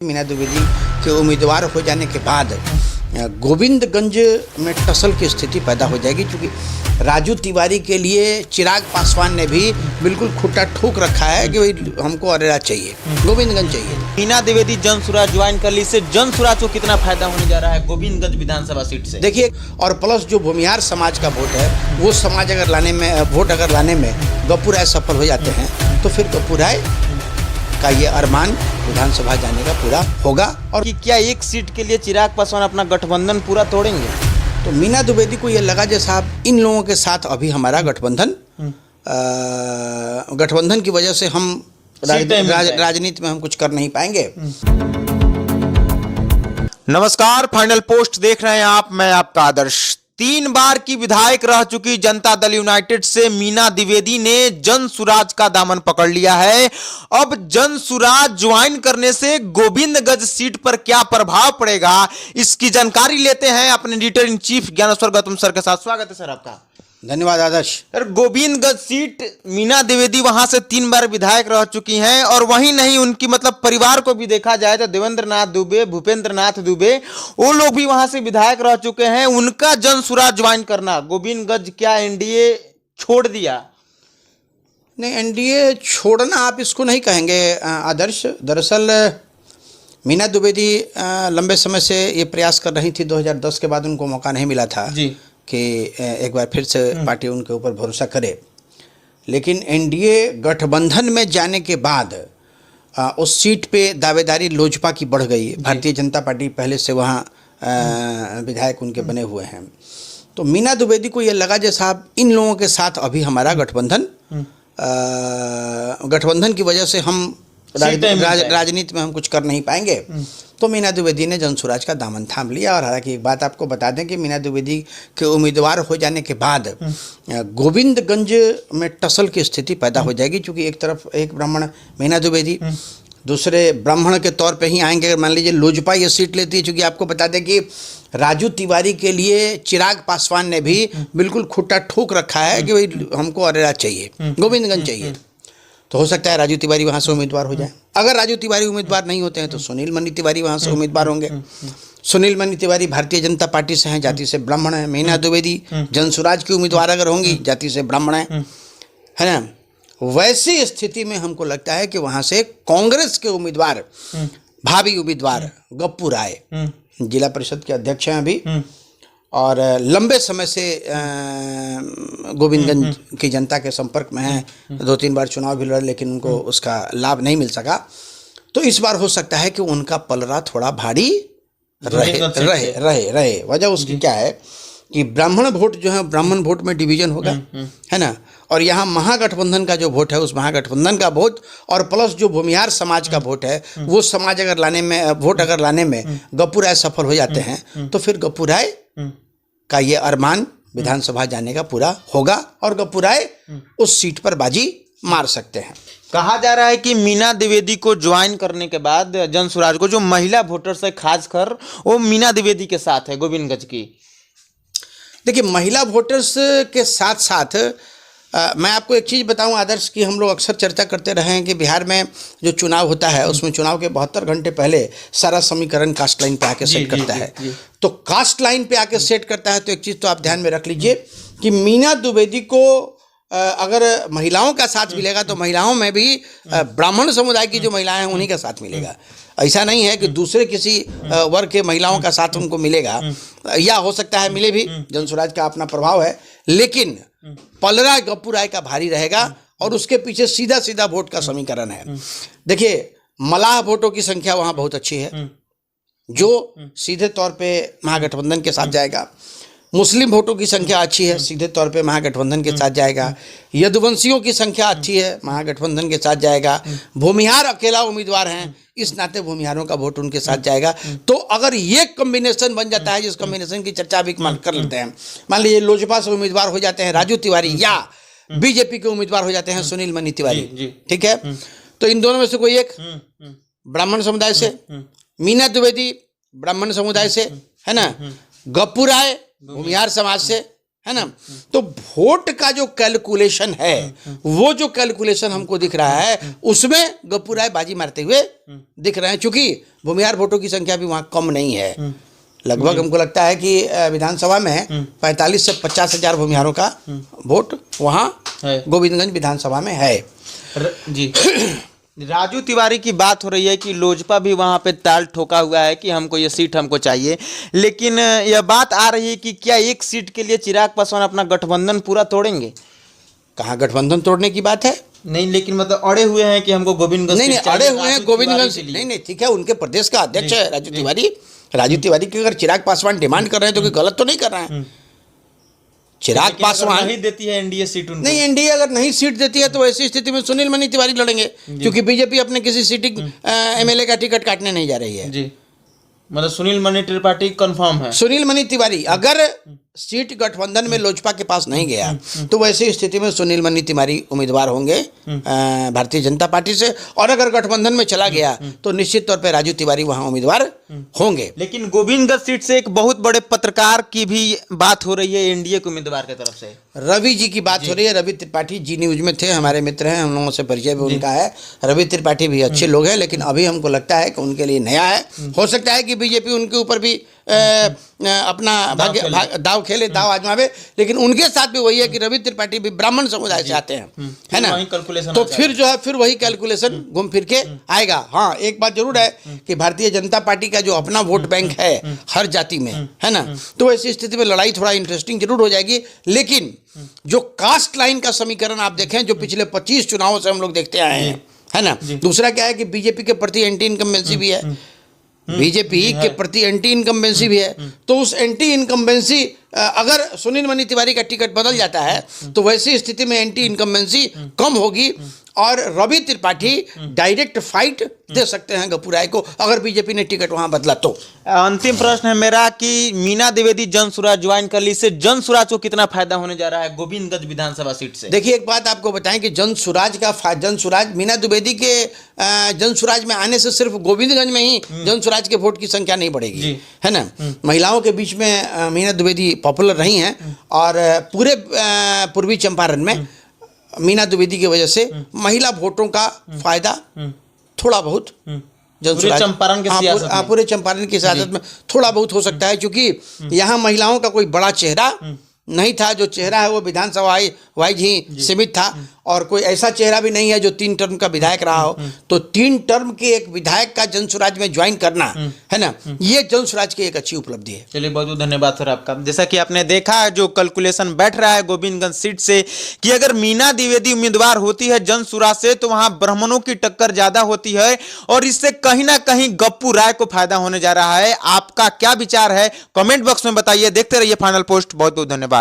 मीना द्विवेदी के उम्मीदवार हो जाने के बाद गोविंदगंज में टसल की स्थिति पैदा हो जाएगी, क्योंकि राजू तिवारी के लिए चिराग पासवान ने भी बिल्कुल खुट्टा ठोक रखा है कि भाई हमको अरेरा चाहिए, गोविंदगंज चाहिए। मीना द्विवेदी जन सुराज ज्वाइन कर ली, इससे जन सुराज को कितना फायदा होने जा रहा है गोविंदगंज विधानसभा सीट से? देखिए, और प्लस जो भूमिहार समाज का वोट है, वो समाज अगर लाने में वोट अगर लाने में गप्पू राय सफल हो जाते हैं तो फिर गप्पू राय का ये अरमान विधानसभा जाने का पूरा होगा। और कि क्या एक सीट के लिए चिराग पासवान अपना गठबंधन पूरा तोड़ेंगे? तो मीना द्विवेदी को ये लगा जैसा साहब इन लोगों के साथ अभी हमारा गठबंधन की वजह से हम राजनीति में हम कुछ कर नहीं पाएंगे। नमस्कार, फाइनल पोस्ट देख रहे हैं आप, मैं आपका आदर्श। 3 बार की विधायक रह चुकी जनता दल यूनाइटेड से मीना द्विवेदी ने जन सुराज का दामन पकड़ लिया है। अब जन सुराज ज्वाइन करने से गोविंदगंज सीट पर क्या प्रभाव पड़ेगा, इसकी जानकारी लेते हैं अपने editor in chief Dnyaneshwar Gautam sir के साथ। स्वागत है सर आपका। धन्यवाद आदर्श। सर, गोविंदगंज सीट मीना द्विवेदी वहां से 3 बार विधायक रह चुकी हैं, और वहीं नहीं उनकी मतलब परिवार को भी देखा जाए तो देवेंद्र नाथ दुबे, भूपेंद्र नाथ दुबे, वो लोग भी वहां से विधायक रह चुके हैं। उनका जन सुराज ज्वाइन करना, गोविंदगंज क्या एनडीए छोड़ दिया? नहीं, एनडीए छोड़ना आप इसको नहीं कहेंगे आदर्श। दरअसल मीना द्विवेदी लंबे समय से ये प्रयास कर रही थी। 2010 के बाद उनको मौका नहीं मिला था जी कि एक बार फिर से पार्टी उनके ऊपर भरोसा करे, लेकिन एनडीए गठबंधन में जाने के बाद उस सीट पे दावेदारी लोजपा की बढ़ गई। भारतीय जनता पार्टी पहले से वहाँ विधायक उनके बने हुए हैं। तो मीना द्विवेदी को ये लगा जैसा साहब इन लोगों के साथ अभी हमारा गठबंधन की वजह से हम राजनीति में हम कुछ कर नहीं पाएंगे। तो मीना द्विवेदी ने जन सुराज का दामन थाम लिया। और हालांकि एक बात आपको बता दें कि मीना द्विवेदी के उम्मीदवार हो जाने के बाद गोविंदगंज में टसल की स्थिति पैदा हो जाएगी, क्योंकि एक तरफ एक ब्राह्मण मीना द्विवेदी, दूसरे ब्राह्मण के तौर पे ही आएंगे। अगर मान लीजिए लोजपा ये सीट लेती है, क्योंकि आपको बता दें कि राजू तिवारी के लिए चिराग पासवान ने भी बिल्कुल खुट्टा ठोक रखा है कि भाई हमको अरेरा चाहिए, गोविंदगंज चाहिए। तो हो सकता है राजू तिवारी वहाँ से उम्मीदवार हो जाए। अगर राजू तिवारी उम्मीदवार नहीं होते हैं तो सुनील मनी तिवारी वहाँ से उम्मीदवार होंगे। सुनील मनी तिवारी भारतीय जनता पार्टी से हैं, जाति से ब्राह्मण है। मीना द्विवेदी जन सुराज की उम्मीदवार अगर होंगी, जाति से ब्राह्मण है ना। वैसी स्थिति में हमको लगता है कि वहाँ से कांग्रेस के उम्मीदवार, भावी उम्मीदवार गप्पू राय, जिला परिषद के अध्यक्ष हैं अभी, और लंबे समय से गोविंदगंज की जनता के संपर्क में हैं। 2-3 बार चुनाव भी लड़े, लेकिन उनको उसका लाभ नहीं मिल सका। तो इस बार हो सकता है कि उनका पलड़ा थोड़ा भारी रहे। वजह उसकी क्या है कि ब्राह्मण वोट जो है, ब्राह्मण वोट में डिवीजन होगा, है ना। और यहाँ महागठबंधन का जो वोट है, उस महागठबंधन का वोट और प्लस जो भूमिहार समाज का वोट है, वो समाज अगर लाने में वोट अगर लाने में गप्पू राय सफल हो जाते हैं तो फिर गप्पू राय का ये अरमान विधानसभा जाने का पूरा होगा, और गप्पू राय उस सीट पर बाजी मार सकते हैं। कहा जा रहा है कि मीना द्विवेदी को ज्वाइन करने के बाद जन सुराज को जो महिला वोटर्स है, खासकर वो मीना द्विवेदी के साथ है गोविंदगंज की। देखिए, महिला वोटर्स के साथ साथ मैं आपको एक चीज़ बताऊं आदर्श, कि हम लोग अक्सर चर्चा करते रहे हैं कि बिहार में जो चुनाव होता है, उसमें चुनाव के 72 घंटे पहले सारा समीकरण कास्ट लाइन पे आके सेट करता है। तो कास्ट लाइन पे आके सेट करता है, तो एक चीज़ तो आप ध्यान में रख लीजिए कि मीना द्विवेदी को अगर महिलाओं का साथ मिलेगा तो महिलाओं में भी ब्राह्मण समुदाय की जो महिलाएं हैं उन्हीं का साथ मिलेगा। ऐसा नहीं है कि दूसरे किसी वर्ग के महिलाओं का साथ उनको मिलेगा, या हो सकता है मिले भी, जन सुराज का अपना प्रभाव है, लेकिन पलड़ा गप्पू राय का भारी रहेगा। और उसके पीछे सीधा सीधा वोट का समीकरण है। देखिए, मलाह वोटों की संख्या वहाँ बहुत अच्छी है, जो सीधे तौर पे महागठबंधन के साथ जाएगा। मुस्लिम वोटों की संख्या अच्छी है, सीधे तौर पे महागठबंधन के साथ जाएगा। यदुवंशियों की संख्या अच्छी है, महागठबंधन के साथ जाएगा। भूमिहार अकेला उम्मीदवार हैं, इस नाते भूमिहारों का वोट उनके साथ जाएगा। तो अगर ये कॉम्बिनेशन बन जाता है, जिस कॉम्बिनेशन की चर्चा भी कर लेते हैं, मान लीजिए लोजपा से उम्मीदवार हो जाते हैं राजू तिवारी, या बीजेपी के उम्मीदवार हो जाते हैं सुनील मनी तिवारी, ठीक है, तो इन दोनों में से कोई एक ब्राह्मण समुदाय से, मीना द्विवेदी ब्राह्मण समुदाय से, है ना, गप्पू राय भूमिहार समाज से, है ना। तो वोट का जो कैलकुलेशन है, वो जो कैलकुलेशन हमको दिख रहा है, उसमें गप्पू राय बाजी मारते हुए दिख रहे हैं, क्योंकि भूमिहार वोटों की संख्या भी वहां कम नहीं है। लगभग हमको लगता है कि विधानसभा में 45 से 50 हजार भूमिहारों का वोट वहां गोविंदगंज विधानसभा में है। जी राजू तिवारी की बात हो रही है कि लोजपा भी वहां पे ताल ठोका हुआ है कि हमको ये सीट हमको चाहिए, लेकिन यह बात आ रही है कि क्या एक सीट के लिए चिराग पासवान अपना गठबंधन पूरा तोड़ेंगे? कहाँ गठबंधन तोड़ने की बात है? नहीं, लेकिन मतलब अड़े हुए हैं कि हमको गोविंदगंज नहीं अड़े हुए हैं गोविंदगंज। नहीं ठीक है, उनके प्रदेश का अध्यक्ष है राजू तिवारी। राजू तिवारी की अगर चिराग पासवान डिमांड कर रहे हैं तो कोई गलत तो नहीं कर रहे हैं। चिराग पासवान नहीं देती है एनडीए सीट उनको। नहीं, एनडीए अगर नहीं सीट देती है तो ऐसी स्थिति में सुनील मनी तिवारी लड़ेंगे, क्योंकि बीजेपी अपने किसी सीटिंग एमएलए का टिकट काटने नहीं जा रही है। जी मतलब सुनील मनी त्रिपाठी कंफर्म है। सुनील मनी तिवारी अगर सीट गठबंधन में लोजपा के पास नहीं गया तो वैसी स्थिति में सुनील मनी तिवारी उम्मीदवार होंगे भारतीय जनता पार्टी से, और अगर गठबंधन में चला गया तो निश्चित तौर पर राजू तिवारी वहां उम्मीदवार होंगे। लेकिन गोविंदगंज सीट से एक बहुत बड़े पत्रकार की भी बात हो रही है एनडीए के उम्मीदवार की तरफ से। रवि जी की बात हो रही है। रवि त्रिपाठी जी न्यूज में थे, हमारे मित्र हैं, हम लोगों से परिचय भी उनका है। रवि त्रिपाठी भी अच्छे लोग हैं, लेकिन अभी हमको लगता है कि उनके लिए नया है। हो सकता है कि बीजेपी उनके ऊपर भी अपना दाव खेले, दाव आजमावे, लेकिन उनके साथ भी वही है कि रवि त्रिपाठी भी ब्राह्मण समुदाय से आते हैं, है ना। तो फिर जो है फिर वही कैलकुलेशन घूम फिर के आएगा। हाँ, एक बात जरूर है कि भारतीय जनता पार्टी का जो अपना वोट बैंक है हर जाति में, है ना, तो ऐसी स्थिति में लड़ाई थोड़ा इंटरेस्टिंग जरूर हो जाएगी। लेकिन जो कास्ट लाइन का समीकरण आप देखें, जो पिछले 25 चुनावों से हम लोग देखते आए हैं, है ना। दूसरा क्या है कि बीजेपी के प्रति एंटी इनकम्बेंसी भी है, बीजेपी के प्रति एंटी इनकम्बेंसी भी है। तो उस एंटी इनकम्बेंसी अगर सुनील मनी तिवारी का टिकट बदल जाता है तो वैसी स्थिति में एंटी इनकम्बेंसी कम होगी और रवि त्रिपाठी डायरेक्ट फाइट दे सकते हैं गप्पू राय को, अगर बीजेपी ने टिकट वहां बदला तो। अंतिम प्रश्न है मेरा कि मीना द्विवेदी जन स्वराज ज्वाइन कर ली, से जन स्वराज को कितना फायदा होने जा रहा है गोविंदगंज विधानसभा सीट से? देखिए, एक बात आपको बताएं कि जन स्वराज मीना द्विवेदी के जन स्वराज में आने से सिर्फ गोविंदगंज में ही जन स्वराज के वोट की संख्या नहीं बढ़ेगी, है ना। महिलाओं के बीच में मीना द्विवेदी पॉपुलर रही हैं और पूरे पूर्वी चंपारण में मीना द्विवेदी की वजह से महिला वोटों का फायदा थोड़ा बहुत पूरे चंपारण के सियासत में, पूरे चंपारण की सियासत में थोड़ा बहुत हो सकता है, क्योंकि यहाँ महिलाओं का कोई बड़ा चेहरा नहीं था। जो चेहरा है वो विधानसभा वाइज ही सीमित था, और कोई ऐसा चेहरा भी नहीं है जो 3 टर्म का विधायक रहा हो। तो 3 टर्म के एक विधायक का जन स्वराज में ज्वाइन करना, है ना, ये जन स्वराज की एक अच्छी उपलब्धि है। चलिए, बहुत बहुत धन्यवाद सर आपका। जैसा कि आपने देखा जो कैलकुलेशन बैठ रहा है गोविंदगंज सीट से कि अगर मीना द्विवेदी उम्मीदवार होती है जन स्वराज से तो वहां ब्राह्मणों की टक्कर ज्यादा होती है, और इससे कहीं ना कहीं गप्पू राय को फायदा होने जा रहा है। आपका क्या विचार है कमेंट बॉक्स में बताइए। देखते रहिए फाइनल पोस्ट। बहुत बहुत धन्यवाद।